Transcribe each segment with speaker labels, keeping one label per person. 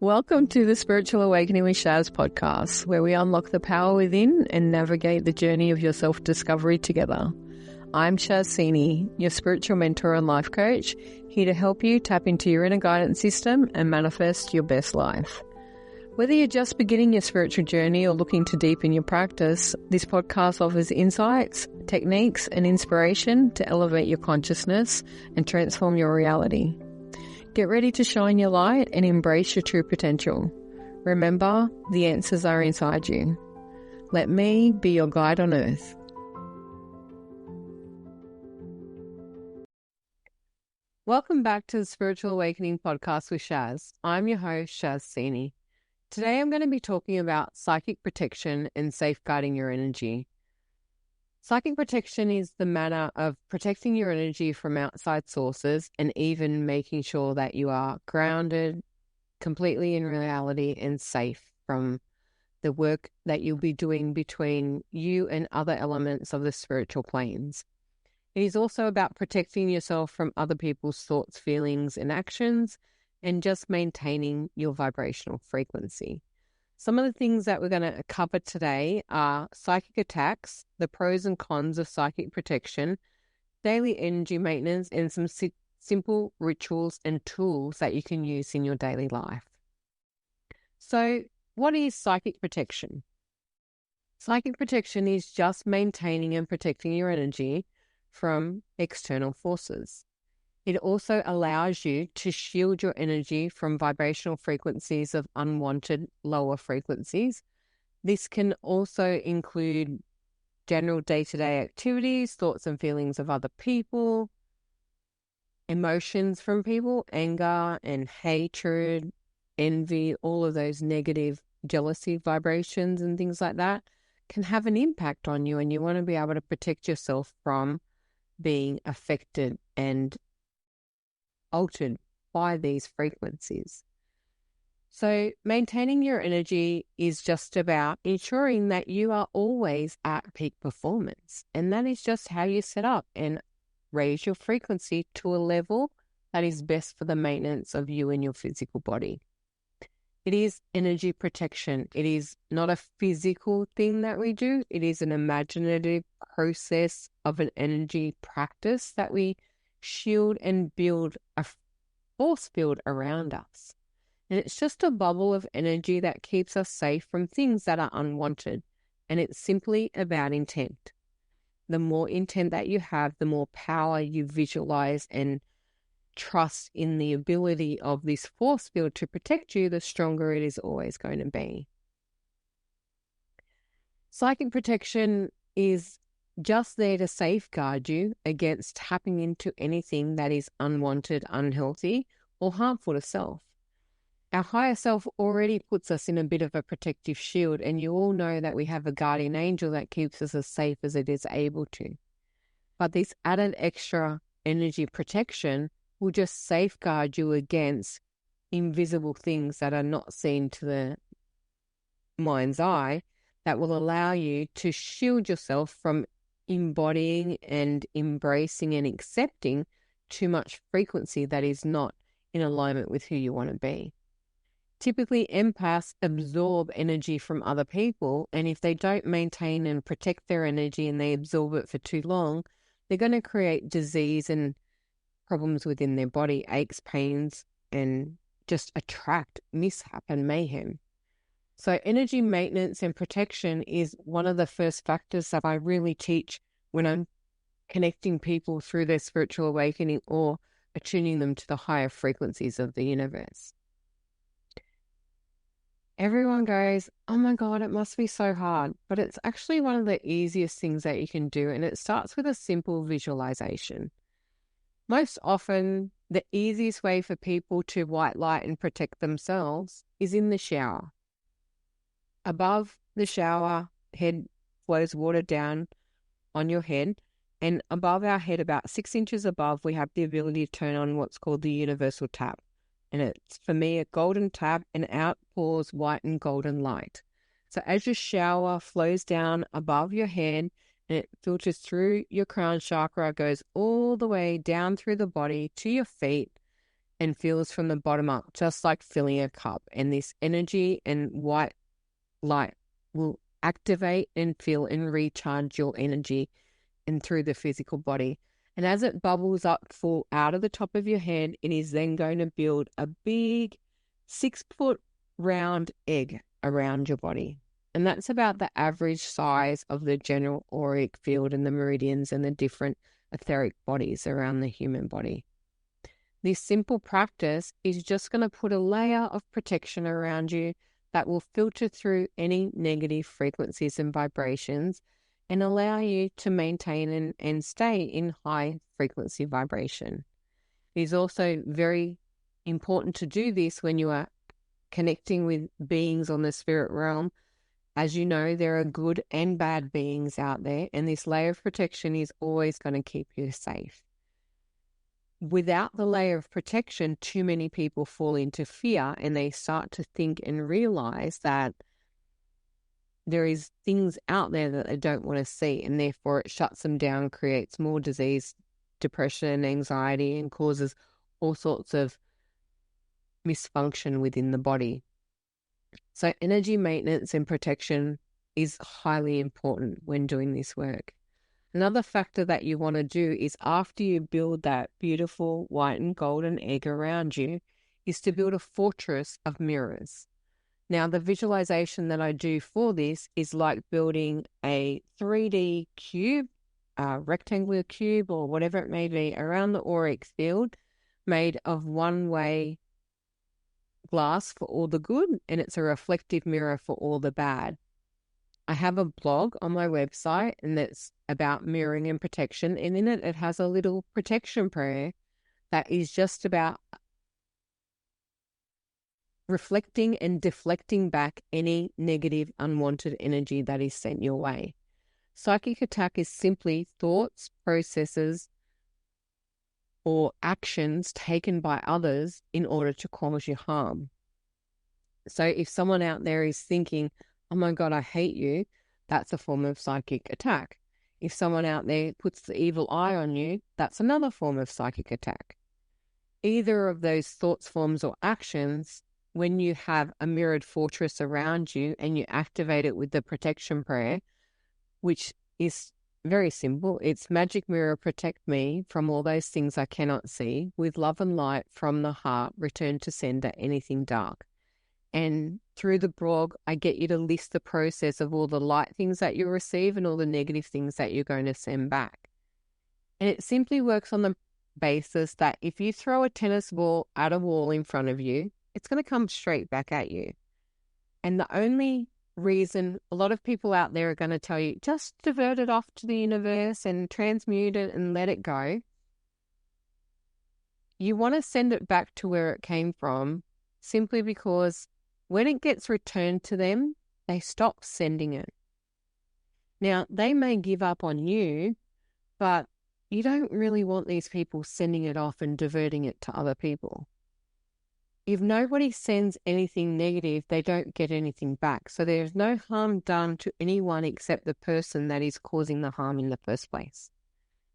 Speaker 1: Welcome to the Spiritual Awakening with Shaz podcast, where we unlock the power within and navigate the journey of your self-discovery together. I'm Shaz, your spiritual mentor and life coach, here to help you tap into your inner guidance system and manifest your best life. Whether you're just beginning your spiritual journey or looking to deepen your practice, this podcast offers insights, techniques, and inspiration to elevate your consciousness and transform your reality. Get ready to shine your light and embrace your true potential. Remember, the answers are inside you. Let me be your guide on earth. Welcome back to the Spiritual Awakening podcast with Shaz. I'm your host, Shaz. Today I'm going to be talking about psychic protection and safeguarding your energy. Psychic protection is the manner of protecting your energy from outside sources and even making sure that you are grounded completely in reality and safe from the work that you'll be doing between you and other elements of the spiritual planes. It is also about protecting yourself from other people's thoughts, feelings, and actions, and just maintaining your vibrational frequency. Some of the things that we're going to cover today are psychic attacks, the pros and cons of psychic protection, daily energy maintenance, and some simple rituals and tools that you can use in your daily life. So, what is psychic protection? Psychic protection is just maintaining and protecting your energy from external forces. It also allows you to shield your energy from vibrational frequencies of unwanted lower frequencies. This can also include general day-to-day activities, thoughts and feelings of other people, emotions from people, anger and hatred, envy, all of those negative jealousy vibrations and things like that can have an impact on you, and you want to be able to protect yourself from being affected and altered by these frequencies. So maintaining your energy is just about ensuring that you are always at peak performance, and that is just how you set up and raise your frequency to a level that is best for the maintenance of you and your physical body. It is energy protection. It is not a physical thing that we do. It is an imaginative process of an energy practice that we shield and build a force field around us. And it's just a bubble of energy that keeps us safe from things that are unwanted. And it's simply about intent. The more intent that you have, the more power you visualize and trust in the ability of this force field to protect you, the stronger it is always going to be. Psychic protection is just there to safeguard you against tapping into anything that is unwanted, unhealthy, or harmful to self. Our higher self already puts us in a bit of a protective shield, and you all know that we have a guardian angel that keeps us as safe as it is able to. But this added extra energy protection will just safeguard you against invisible things that are not seen to the mind's eye, that will allow you to shield yourself from embodying and embracing and accepting too much frequency that is not in alignment with who you want to be. Typically, empaths absorb energy from other people, and if they don't maintain and protect their energy and they absorb it for too long, they're going to create disease and problems within their body, aches, pains, and just attract mishap and mayhem. So energy maintenance and protection is one of the first factors that I really teach when I'm connecting people through their spiritual awakening or attuning them to the higher frequencies of the universe. Everyone goes, oh my God, it must be so hard. But it's actually one of the easiest things that you can do, and it starts with a simple visualization. Most often, the easiest way for people to white light and protect themselves is in the shower. Above the shower head flows water down on your head, and above our head, about 6 inches above, we have the ability to turn on what's called the universal tap. And it's, for me, a golden tap, and out pours white and golden light. So as your shower flows down above your head, and it filters through your crown chakra, goes all the way down through the body to your feet, and feels from the bottom up, just like filling a cup. And this energy and white light will activate and feel and recharge your energy and through the physical body. And as it bubbles up full out of the top of your head, it is then going to build a big 6-foot round egg around your body. And that's about the average size of the general auric field and the meridians and the different etheric bodies around the human body. This simple practice is just going to put a layer of protection around you that will filter through any negative frequencies and vibrations and allow you to maintain and stay in high frequency vibration. It is also very important to do this when you are connecting with beings on the spirit realm. As you know, there are good and bad beings out there, and this layer of protection is always going to keep you safe. Without the layer of protection, too many people fall into fear and they start to think and realize that there is things out there that they don't want to see, and therefore it shuts them down, creates more disease, depression, anxiety, and causes all sorts of misfunction within the body. So energy maintenance and protection is highly important when doing this work. Another factor that you want to do is, after you build that beautiful white and golden egg around you, is to build a fortress of mirrors. Now, the visualization that I do for this is like building a 3D cube, a rectangular cube, or whatever it may be, around the auric field, made of one-way glass for all the good, and it's a reflective mirror for all the bad. I have a blog on my website, and that's about mirroring and protection, and in it, it has a little protection prayer that is just about reflecting and deflecting back any negative, unwanted energy that is sent your way. Psychic attack is simply thoughts, processes, or actions taken by others in order to cause you harm. So if someone out there is thinking, oh my God, I hate you, that's a form of psychic attack. If someone out there puts the evil eye on you, that's another form of psychic attack. Either of those thoughts, forms, or actions, when you have a mirrored fortress around you and you activate it with the protection prayer, which is very simple. It's magic mirror, protect me from all those things I cannot see. With love and light from the heart, return to sender anything dark. And through the blog, I get you to list the process of all the light things that you receive and all the negative things that you're going to send back. And it simply works on the basis that if you throw a tennis ball at a wall in front of you, it's going to come straight back at you. And the only reason a lot of people out there are going to tell you, just divert it off to the universe and transmute it and let it go. You want to send it back to where it came from, simply because when it gets returned to them, they stop sending it. Now, they may give up on you, but you don't really want these people sending it off and diverting it to other people. If nobody sends anything negative, they don't get anything back. So there's no harm done to anyone except the person that is causing the harm in the first place.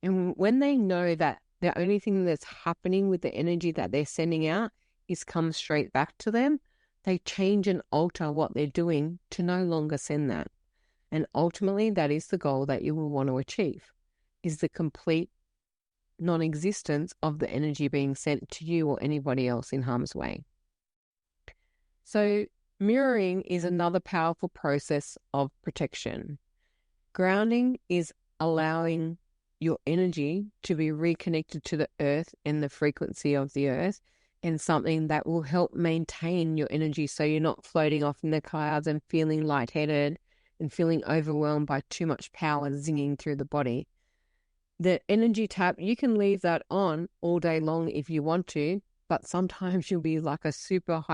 Speaker 1: And when they know that the only thing that's happening with the energy that they're sending out is come straight back to them, they change and alter what they're doing to no longer send that. And ultimately, that is the goal that you will want to achieve, is the complete non-existence of the energy being sent to you or anybody else in harm's way. So mirroring is another powerful process of protection. Grounding is allowing your energy to be reconnected to the earth and the frequency of the earth, and something that will help maintain your energy so you're not floating off in the clouds and feeling lightheaded and feeling overwhelmed by too much power zinging through the body. The energy tap, you can leave that on all day long if you want to, but sometimes you'll be like a super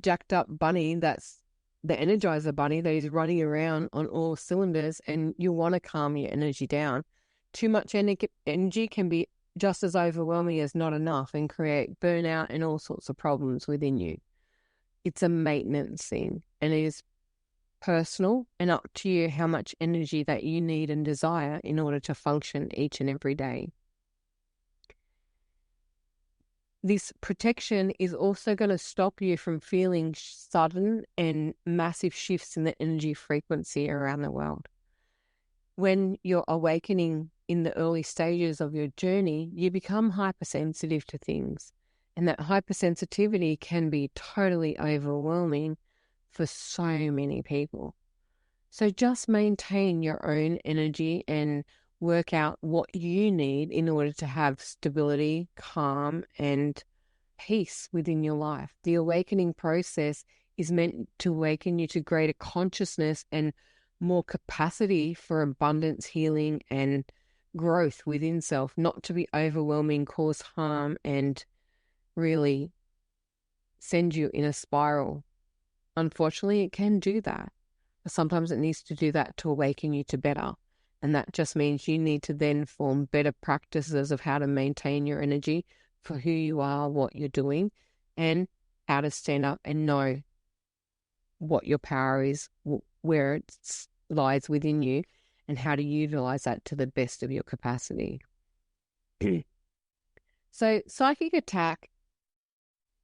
Speaker 1: jacked up bunny, that's the Energizer bunny that is running around on all cylinders, and you want to calm your energy down. Too much energy can be just as overwhelming as not enough and create burnout and all sorts of problems within you. It's a maintenance thing, and it is personal and up to you how much energy that you need and desire in order to function each and every day. this protection is also going to stop you from feeling sudden and massive shifts in the energy frequency around the world. When you're awakening in the early stages of your journey, you become hypersensitive to things. And that hypersensitivity can be totally overwhelming for so many people. So just maintain your own energy and work out what you need in order to have stability, calm, and peace within your life. The awakening process is meant to awaken you to greater consciousness and more capacity for abundance, healing, and growth within self, not to be overwhelming, cause harm, and really send you in a spiral. Unfortunately, it can do that. But sometimes it needs to do that to awaken you to better. And that just means you need to then form better practices of how to maintain your energy for who you are, what you're doing, and how to stand up and know what your power is, where it lies within you, and how to utilize that to the best of your capacity. So psychic attack,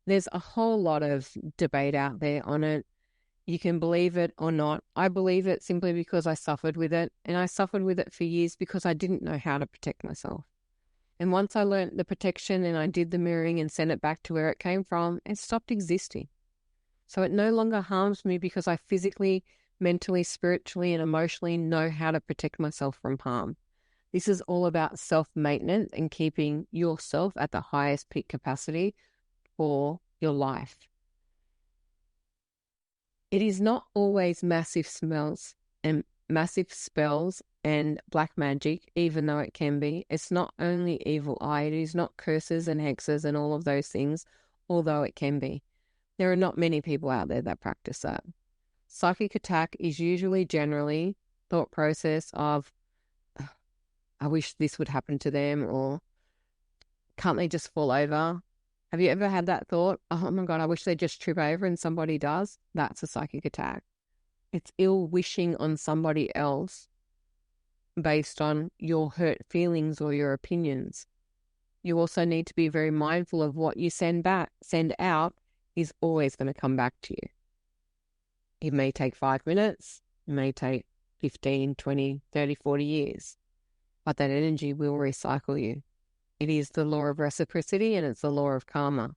Speaker 1: there's a whole lot of debate out there on it. You can believe it or not. I believe it simply because I suffered with it, and I suffered with it for years because I didn't know how to protect myself. And once I learned the protection and I did the mirroring and sent it back to where it came from, it stopped existing. So it no longer harms me because I physically, mentally, spiritually, and emotionally know how to protect myself from harm. This is all about self-maintenance and keeping yourself at the highest peak capacity for your life. It is not always massive spells and black magic, even though it can be. It's not only evil eye. It is not curses and hexes and all of those things, although it can be. There are not many people out there that practice that. Psychic attack is usually generally thought process of, I wish this would happen to them, or can't they just fall over? Have you ever had that thought? Oh my God, I wish they just trip over and somebody does. That's a psychic attack. It's ill wishing on somebody else based on your hurt feelings or your opinions. You also need to be very mindful of what you send out is always going to come back to you. It may take 5 minutes. It may take 15, 20, 30, 40 years. But that energy will recycle you. It is the law of reciprocity, and it's the law of karma.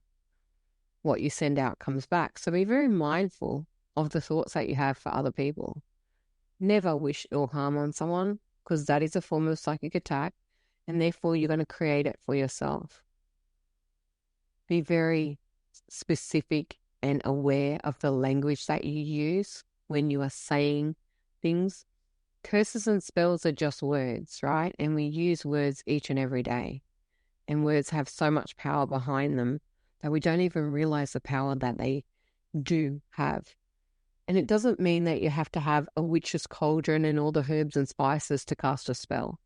Speaker 1: What you send out comes back. So be very mindful of the thoughts that you have for other people. Never wish ill harm on someone, because that is a form of psychic attack, and therefore you're going to create it for yourself. Be very specific and aware of the language that you use when you are saying things. Curses and spells are just words, right? And we use words each and every day. And words have so much power behind them that we don't even realize the power that they do have. And it doesn't mean that you have to have a witch's cauldron and all the herbs and spices to cast a spell.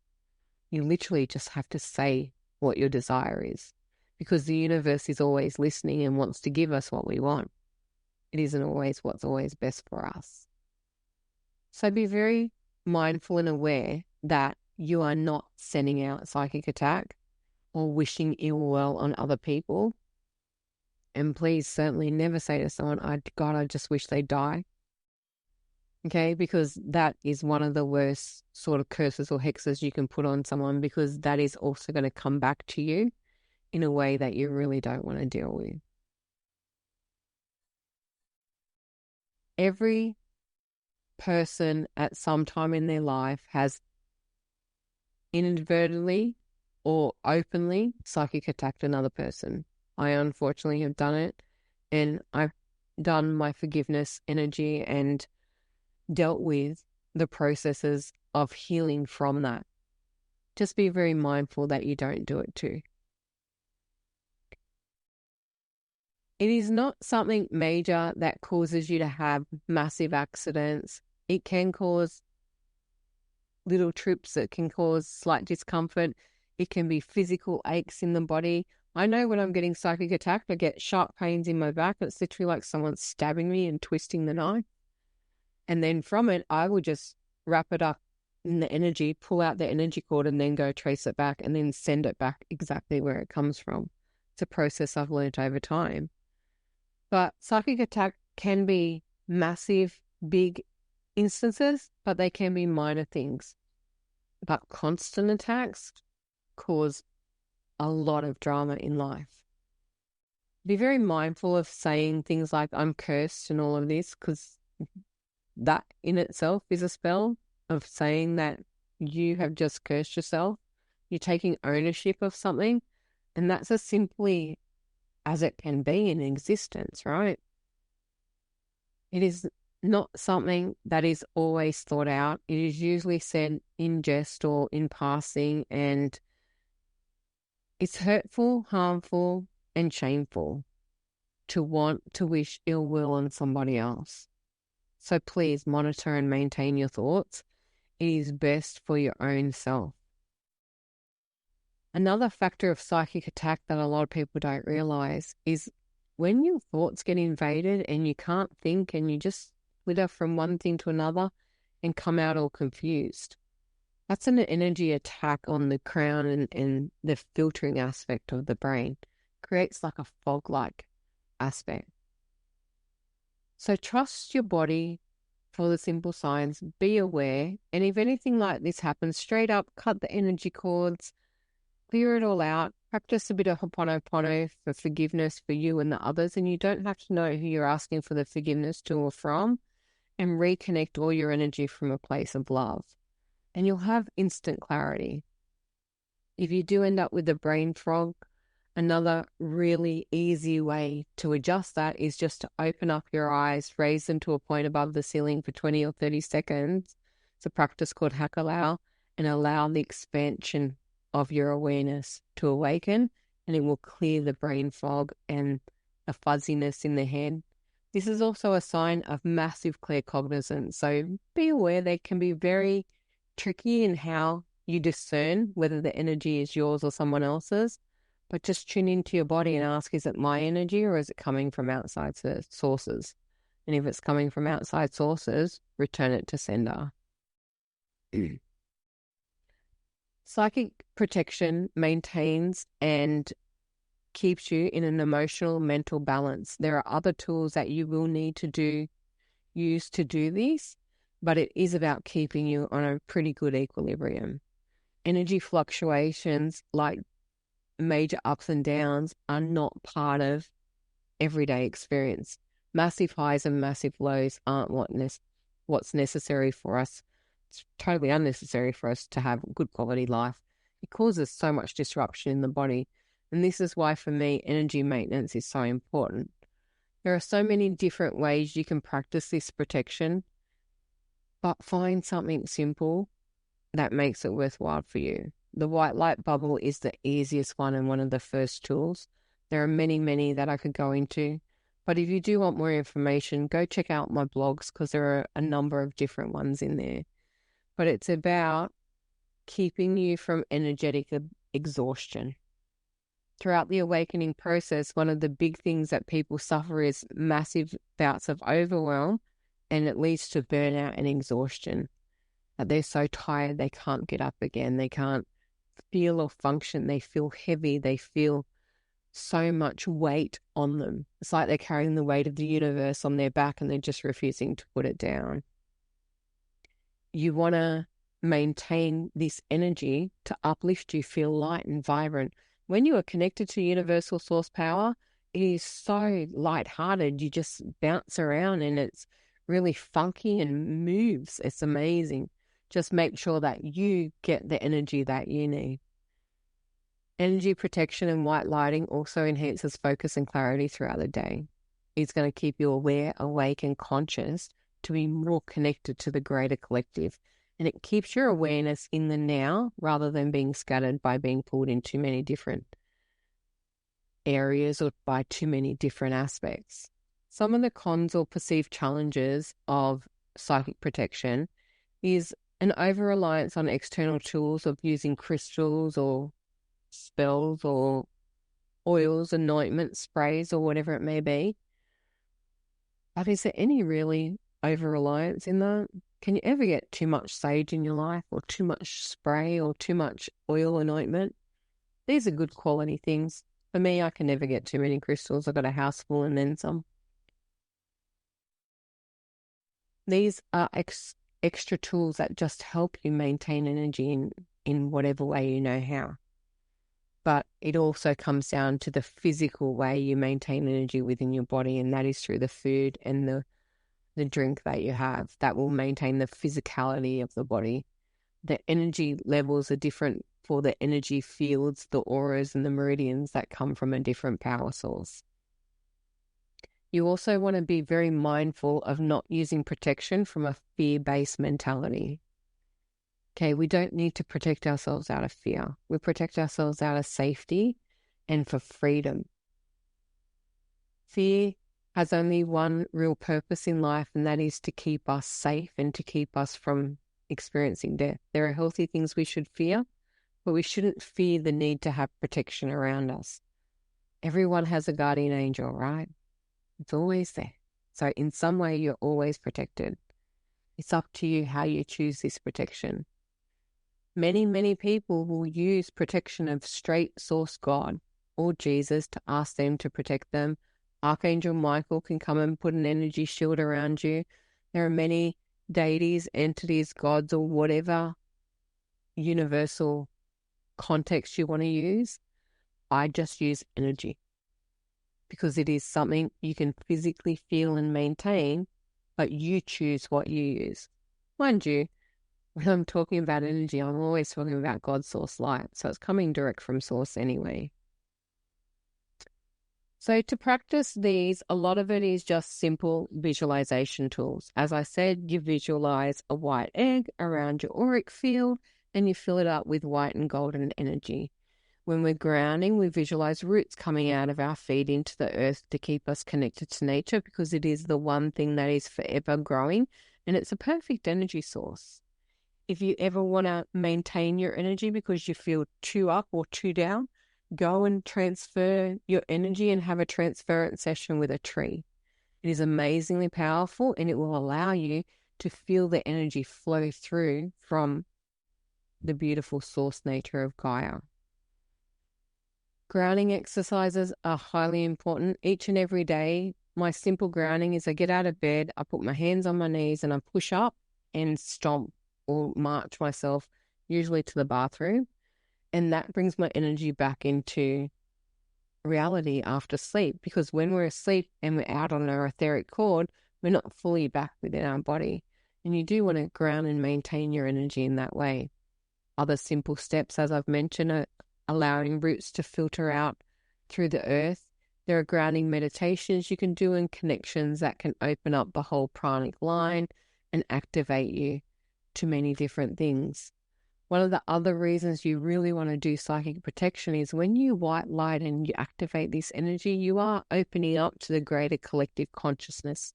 Speaker 1: You literally just have to say what your desire is, because the universe is always listening and wants to give us what we want. It isn't always what's always best for us. So be very mindful and aware that you are not sending out psychic attack or wishing ill well on other people. And please certainly never say to someone, God, I just wish they'd die. Okay, because that is one of the worst sort of curses or hexes you can put on someone, because that is also going to come back to you in a way that you really don't want to deal with. Every person at some time in their life has inadvertently or openly psychic attacked another person. I unfortunately have done it, and I've done my forgiveness energy and dealt with the processes of healing from that. Just be very mindful that you don't do it too. It is not something major that causes you to have massive accidents. It can cause little trips. It can cause slight discomfort. It can be physical aches in the body. I know when I'm getting psychic attacked, I get sharp pains in my back. It's literally like someone's stabbing me and twisting the knife. And then from it, I will just wrap it up in the energy, pull out the energy cord, and then go trace it back and then send it back exactly where it comes from. It's a process I've learned over time. But psychic attack can be massive, big instances, but they can be minor things. But constant attacks cause a lot of drama in life. Be very mindful of saying things like I'm cursed and all of this, because that in itself is a spell of saying that you have just cursed yourself. You're taking ownership of something, and that's as simply as it can be in existence, right? It is not something that is always thought out. It is usually said in jest or in passing, and it's hurtful, harmful, and shameful to want to wish ill will on somebody else. So please monitor and maintain your thoughts. It is best for your own self. Another factor of psychic attack that a lot of people don't realize is when your thoughts get invaded and you can't think and you just flitter from one thing to another and come out all confused. That's an energy attack on the crown and the filtering aspect of the brain. Creates like a fog-like aspect. So trust your body for the simple signs. Be aware. And if anything like this happens, straight up cut the energy cords, clear it all out, practice a bit of Ho'oponopono for forgiveness for you and the others. And you don't have to know who you're asking for the forgiveness to or from, and reconnect all your energy from a place of love. And you'll have instant clarity. If you do end up with a brain fog, another really easy way to adjust that is just to open up your eyes, raise them to a point above the ceiling for 20 or 30 seconds. It's a practice called Hakalao, and allow the expansion of your awareness to awaken, and it will clear the brain fog and a fuzziness in the head. This is also a sign of massive claircognizance. So be aware they can be very tricky in how you discern whether the energy is yours or someone else's, but just tune into your body and ask, is it my energy or is it coming from outside sources? And if it's coming from outside sources, return it to sender. Psychic protection maintains and keeps you in an emotional, mental balance. There are other tools that you will need to use to do this, but it is about keeping you on a pretty good equilibrium. Energy fluctuations like major ups and downs are not part of everyday experience. Massive highs and massive lows aren't what's necessary for us. It's totally unnecessary for us to have a good quality life. It causes so much disruption in the body. And this is why, for me, energy maintenance is so important. There are so many different ways you can practice this protection, but find something simple that makes it worthwhile for you. The white light bubble is the easiest one and one of the first tools. There are many, many that I could go into. But if you do want more information, go check out my blogs, because there are a number of different ones in there. But it's about keeping you from energetic exhaustion. Throughout the awakening process, one of the big things that people suffer is massive bouts of overwhelm, and it leads to burnout and exhaustion. That they're so tired they can't get up again. They can't feel or function. They feel heavy. They feel so much weight on them. It's like they're carrying the weight of the universe on their back and they're just refusing to put it down. You want to maintain this energy to uplift you, feel light and vibrant. When you are connected to universal source power, it is so lighthearted. You just bounce around and it's really funky and moves. It's amazing. Just make sure that you get the energy that you need. Energy protection and white lighting also enhances focus and clarity throughout the day. It's going to keep you aware, awake, and conscious to be more connected to the greater collective. And it keeps your awareness in the now rather than being scattered by being pulled in too many different areas or by too many different aspects. Some of the cons or perceived challenges of psychic protection is an over-reliance on external tools of using crystals or spells or oils, anointments, sprays, or whatever it may be. But is there any really over-reliance in that? Can you ever get too much sage in your life, or too much spray, or too much oil anointment? These are good quality things. For me, I can never get too many crystals. I've got a house full and then some. These are extra tools that just help you maintain energy in whatever way you know how. But it also comes down to the physical way you maintain energy within your body, and that is through the food and the drink that you have. That will maintain the physicality of the body. The energy levels are different for the energy fields, the auras and the meridians that come from a different power source. You also want to be very mindful of not using protection from a fear-based mentality. Okay, we don't need to protect ourselves out of fear. We protect ourselves out of safety and for freedom. Fear has only one real purpose in life, and that is to keep us safe and to keep us from experiencing death. There are healthy things we should fear, but we shouldn't fear the need to have protection around us. Everyone has a guardian angel, right? It's always there. So in some way, you're always protected. It's up to you how you choose this protection. Many, many people will use protection of straight source God or Jesus to ask them to protect them. Archangel Michael can come and put an energy shield around you. There are many deities, entities, gods, or whatever universal context you want to use. I just use energy because it is something you can physically feel and maintain, but you choose what you use. Mind you, when I'm talking about energy, I'm always talking about God's source light. So it's coming direct from source anyway. So to practice these, a lot of it is just simple visualization tools. As I said, you visualize a white egg around your auric field and you fill it up with white and golden energy. When we're grounding, we visualize roots coming out of our feet into the earth to keep us connected to nature, because it is the one thing that is forever growing and it's a perfect energy source. If you ever want to maintain your energy because you feel too up or too down, go and transfer your energy and have a transference session with a tree. It is amazingly powerful and it will allow you to feel the energy flow through from the beautiful source nature of Gaia. Grounding exercises are highly important. Each and every day, my simple grounding is I get out of bed, I put my hands on my knees and I push up and stomp or march myself, usually to the bathroom. And that brings my energy back into reality after sleep, because when we're asleep and we're out on our etheric cord, we're not fully back within our body. And you do want to ground and maintain your energy in that way. Other simple steps, as I've mentioned, are allowing roots to filter out through the earth. There are grounding meditations you can do and connections that can open up the whole pranic line and activate you to many different things. One of the other reasons you really want to do psychic protection is when you white light and you activate this energy, you are opening up to the greater collective consciousness.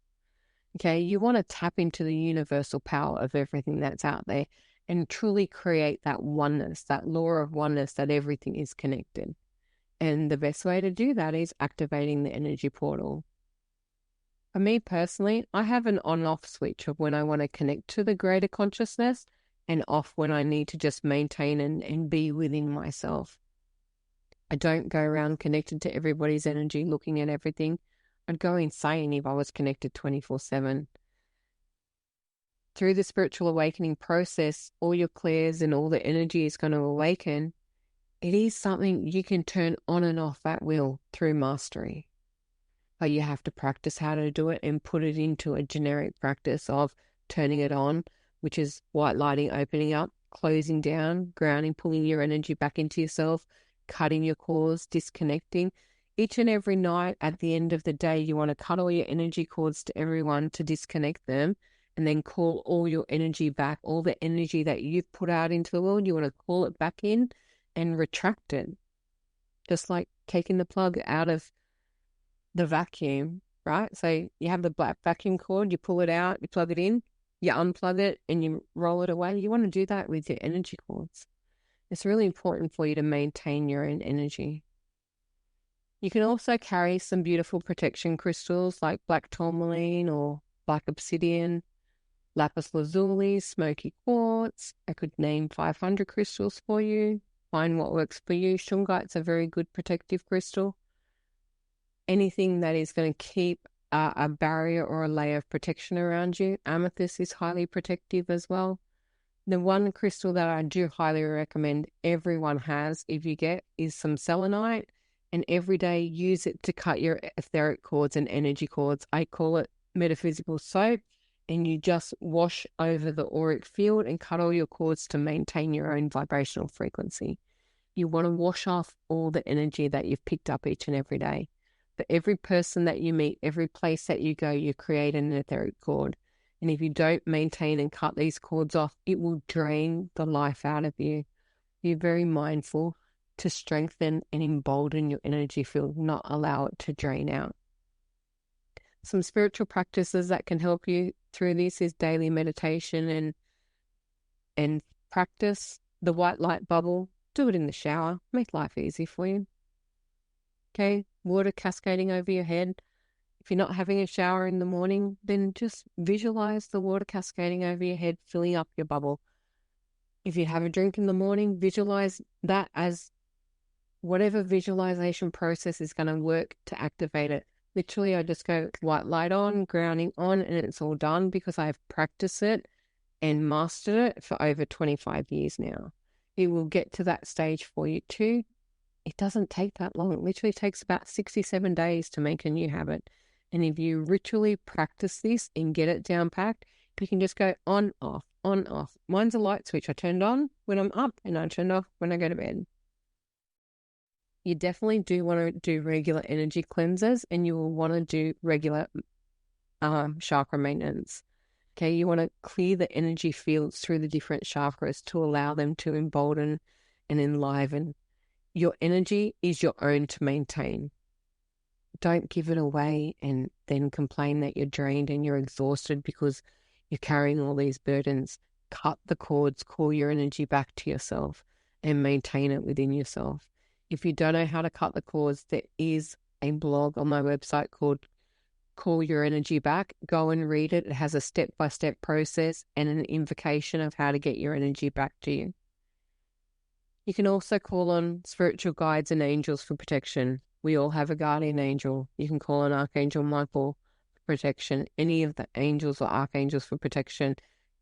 Speaker 1: Okay, you want to tap into the universal power of everything that's out there and truly create that oneness, that law of oneness, that everything is connected. And the best way to do that is activating the energy portal. For me personally, I have an on-off switch of when I want to connect to the greater consciousness and off when I need to just maintain and be within myself. I don't go around connected to everybody's energy, looking at everything. I'd go insane if I was connected 24/7. Through the spiritual awakening process, all your clairs and all the energy is going to awaken. It is something you can turn on and off at will through mastery. But you have to practice how to do it and put it into a generic practice of turning it on, which is white lighting, opening up, closing down, grounding, pulling your energy back into yourself, cutting your cords, disconnecting. Each and every night at the end of the day, you want to cut all your energy cords to everyone to disconnect them, and then call all your energy back, all the energy that you've put out into the world, you want to call it back in and retract it. Just like taking the plug out of the vacuum, right? So you have the black vacuum cord, you pull it out, you plug it in, you unplug it and you roll it away. You want to do that with your energy cords. It's really important for you to maintain your own energy. You can also carry some beautiful protection crystals like black tourmaline or black obsidian, lapis lazuli, smoky quartz. I could name 500 crystals for you. find what works for you. Shungite's a very good protective crystal. Anything that is going to keep a barrier or a layer of protection around you. Amethyst is highly protective as well. The one crystal that I do highly recommend everyone has, if you get, is some selenite, and every day use it to cut your etheric cords and energy cords. I call it metaphysical soap, and you just wash over the auric field and cut all your cords to maintain your own vibrational frequency. You want to wash off all the energy that you've picked up each and every day. For every person that you meet, every place that you go, you create an etheric cord. And if you don't maintain and cut these cords off, it will drain the life out of you. Be very mindful to strengthen and embolden your energy field, not allow it to drain out. Some spiritual practices that can help you through this is daily meditation and practice the white light bubble. Do it in the shower. Make life easy for you. Okay, water cascading over your head. If you're not having a shower in the morning, then just visualize the water cascading over your head, filling up your bubble. If you have a drink in the morning, visualize that as whatever visualization process is going to work to activate it. Literally, I just go white light on, grounding on, and it's all done because I've practiced it and mastered it for over 25 years now. It will get to that stage for you too. It doesn't take that long. It literally takes about 67 days to make a new habit. And if you ritually practice this and get it down packed, you can just go on, off, on, off. Mine's a light switch. I turned on when I'm up and I turned off when I go to bed. You definitely do want to do regular energy cleanses, and you will want to do regular chakra maintenance. Okay, you want to clear the energy fields through the different chakras to allow them to embolden and enliven. Your energy is your own to maintain. Don't give it away and then complain that you're drained and you're exhausted because you're carrying all these burdens. Cut the cords, call your energy back to yourself and maintain it within yourself. If you don't know how to cut the cords, there is a blog on my website called Call Your Energy Back. Go and read it. It has a step-by-step process and an invocation of how to get your energy back to you. You can also call on spiritual guides and angels for protection. We all have a guardian angel. You can call on Archangel Michael for protection. Any of the angels or archangels for protection.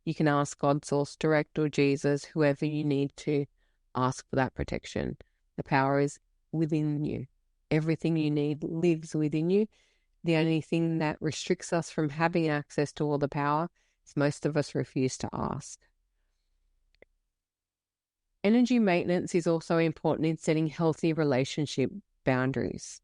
Speaker 1: You can ask God Source Direct or Jesus, whoever you need to ask for that protection. The power is within you. Everything you need lives within you. The only thing that restricts us from having access to all the power is most of us refuse to ask. Energy maintenance is also important in setting healthy relationship boundaries.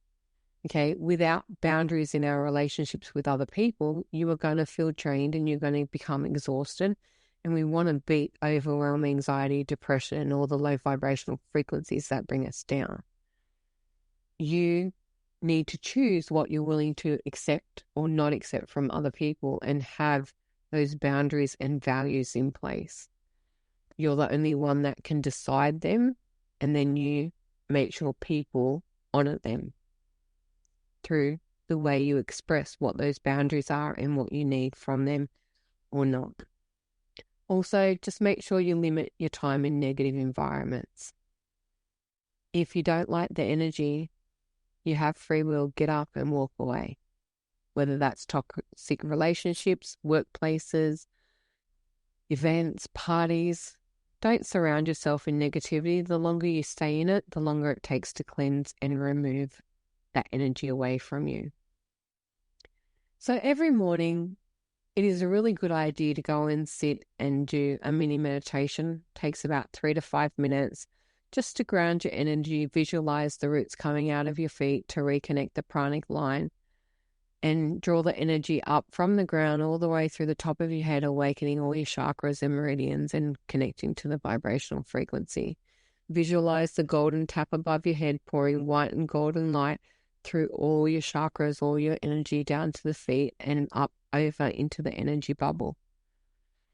Speaker 1: Okay, without boundaries in our relationships with other people, you are going to feel drained and you're going to become exhausted. And we want to beat overwhelming anxiety, depression, and all the low vibrational frequencies that bring us down. You need to choose what you're willing to accept or not accept from other people and have those boundaries and values in place. You're the only one that can decide them, and then you make sure people honor them through the way you express what those boundaries are and what you need from them or not. Also, just make sure you limit your time in negative environments. If you don't like the energy, you have free will, get up and walk away. Whether that's toxic relationships, workplaces, events, parties. Don't surround yourself in negativity. The longer you stay in it, the longer it takes to cleanse and remove that energy away from you. So every morning, it is a really good idea to go and sit and do a mini meditation. It takes about 3 to 5 minutes just to ground your energy, visualize the roots coming out of your feet to reconnect the pranic line and draw the energy up from the ground all the way through the top of your head, awakening all your chakras and meridians and connecting to the vibrational frequency. Visualize the golden tap above your head, pouring white and golden light through all your chakras, all your energy down to the feet and up over into the energy bubble.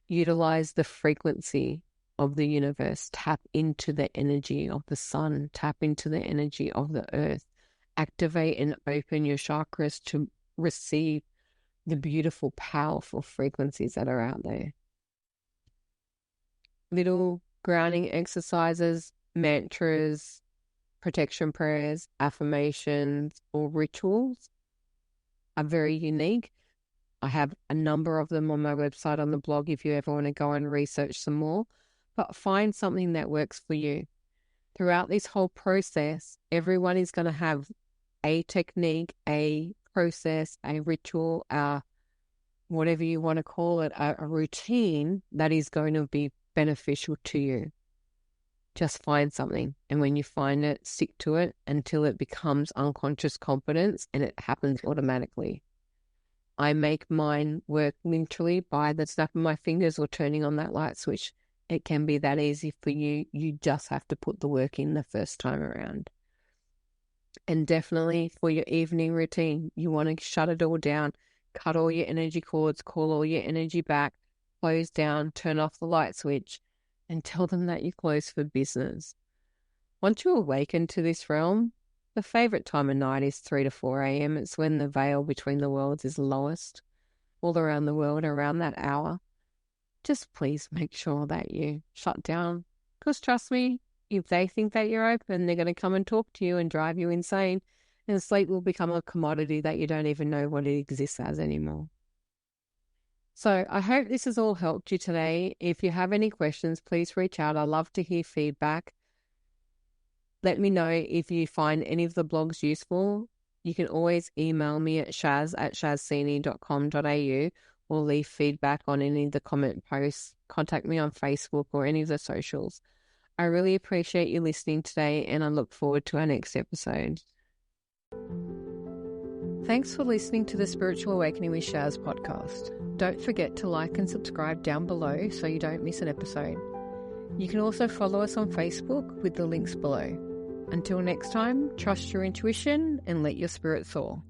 Speaker 1: Utilize the frequency of the universe. Tap into the energy of the sun. Tap into the energy of the earth. Activate and open your chakras to receive the beautiful, powerful frequencies that are out there. Little grounding exercises mantras, protection prayers, affirmations, or rituals are very unique. I have a number of them on my website on the blog if you ever want to go and research some more, but find something that works for you. Throughout this whole process, everyone is going to have a technique, a process, a ritual, whatever you want to call it, a routine that is going to be beneficial to you. Just find something. And when you find it, stick to it until it becomes unconscious competence and it happens automatically. I make mine work literally by the snap of my fingers or turning on that light switch. It can be that easy for you. You just have to put the work in the first time around. And definitely for your evening routine, you want to shut it all down, cut all your energy cords, call all your energy back, close down, turn off the light switch, and tell them that you're closed for business. Once you awaken to this realm, the favorite time of night is 3 to 4 a.m. It's when the veil between the worlds is lowest all around the world around that hour. Just please make sure that you shut down, because trust me, if they think that you're open, they're going to come and talk to you and drive you insane, and sleep will become a commodity that you don't even know what it exists as anymore. So I hope this has all helped you today. If you have any questions, please reach out. I love to hear feedback. Let me know if you find any of the blogs useful. You can always email me at shaz@shazsini.com.au or leave feedback on any of the comment posts. Contact me on Facebook or any of the socials. I really appreciate you listening today, and I look forward to our next episode. Thanks for listening to the Spiritual Awakening with Shaz podcast. Don't forget to like and subscribe down below so you don't miss an episode. You can also follow us on Facebook with the links below. Until next time, trust your intuition and let your spirit soar.